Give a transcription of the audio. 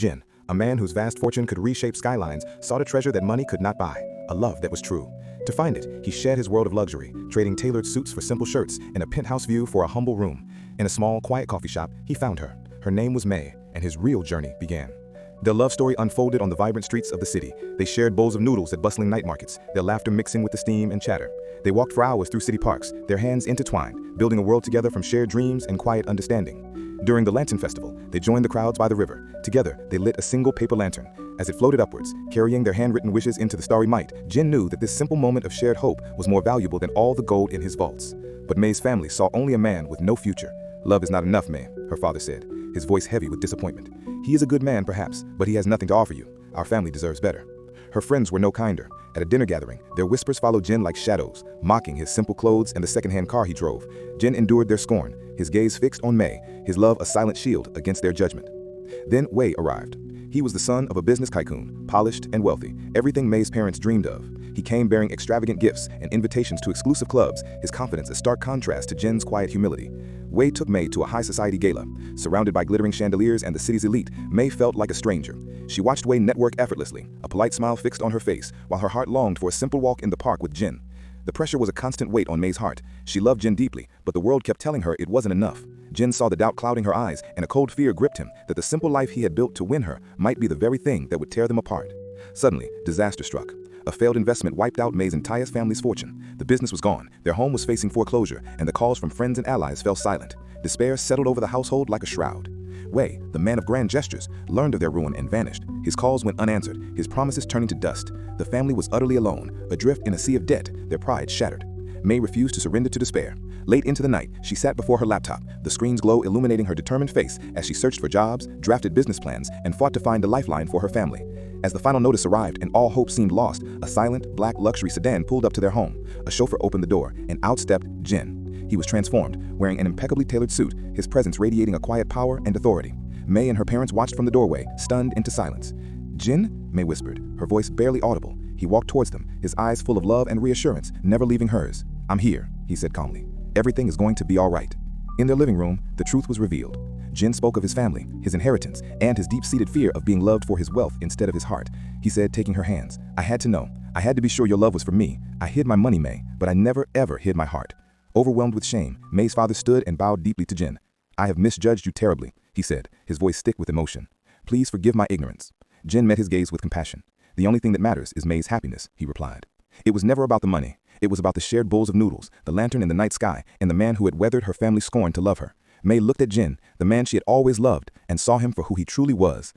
Jin, a man whose vast fortune could reshape skylines, sought a treasure that money could not buy, a love that was true. To find it, he shed his world of luxury, trading tailored suits for simple shirts and a penthouse view for a humble room. In a small, quiet coffee shop, he found her. Her name was May, and his real journey began. Their love story unfolded on the vibrant streets of the city. They shared bowls of noodles at bustling night markets, their laughter mixing with the steam and chatter. They walked for hours through city parks, their hands intertwined, building a world together from shared dreams and quiet understanding. During the Lantern Festival, they joined the crowds by the river. Together, they lit a single paper lantern. As it floated upwards, carrying their handwritten wishes into the starry night, Jin knew that this simple moment of shared hope was more valuable than all the gold in his vaults. But May's family saw only a man with no future. "Love is not enough, May," her father said, his voice heavy with disappointment. "He is a good man, perhaps, but he has nothing to offer you. Our family deserves better." Her friends were no kinder. At a dinner gathering, their whispers followed Jin like shadows, mocking his simple clothes and the second-hand car he drove. Jin endured their scorn, his gaze fixed on May, his love a silent shield against their judgment. Then Wei arrived. He was the son of a business tycoon, polished and wealthy, everything May's parents dreamed of. He came bearing extravagant gifts and invitations to exclusive clubs, his confidence a stark contrast to Jin's quiet humility. Wei took May to a high society gala. Surrounded by glittering chandeliers and the city's elite, May felt like a stranger. She watched Wei network effortlessly, a polite smile fixed on her face, while her heart longed for a simple walk in the park with Jin. The pressure was a constant weight on May's heart. She loved Jin deeply, but the world kept telling her it wasn't enough. Jin saw the doubt clouding her eyes, and a cold fear gripped him that the simple life he had built to win her might be the very thing that would tear them apart. Suddenly, disaster struck. A failed investment wiped out May's entire family's fortune. The business was gone, their home was facing foreclosure, and the calls from friends and allies fell silent. Despair settled over the household like a shroud. Wei, the man of grand gestures, learned of their ruin and vanished. His calls went unanswered, his promises turning to dust. The family was utterly alone, adrift in a sea of debt, their pride shattered. May refused to surrender to despair. Late into the night, she sat before her laptop, the screen's glow illuminating her determined face as she searched for jobs, drafted business plans, and fought to find a lifeline for her family. As the final notice arrived and all hope seemed lost, a silent, black luxury sedan pulled up to their home. A chauffeur opened the door, and out stepped Jin. He was transformed, wearing an impeccably tailored suit, his presence radiating a quiet power and authority. May and her parents watched from the doorway, stunned into silence. "Jin?" May whispered, her voice barely audible. He walked towards them, his eyes full of love and reassurance, never leaving hers. "I'm here," he said calmly. "Everything is going to be all right." In their living room, the truth was revealed. Jin spoke of his family, his inheritance, and his deep-seated fear of being loved for his wealth instead of his heart. He said, taking her hands, "I had to know. I had to be sure your love was for me. I hid my money, May, but I never ever hid my heart." Overwhelmed with shame, May's father stood and bowed deeply to Jin. "I have misjudged you terribly," he said, his voice thick with emotion. "Please forgive my ignorance." Jin met his gaze with compassion. "The only thing that matters is May's happiness," he replied. It was never about the money. It was about the shared bowls of noodles, the lantern in the night sky, and the man who had weathered her family's scorn to love her. May looked at Jin, the man she had always loved, and saw him for who he truly was,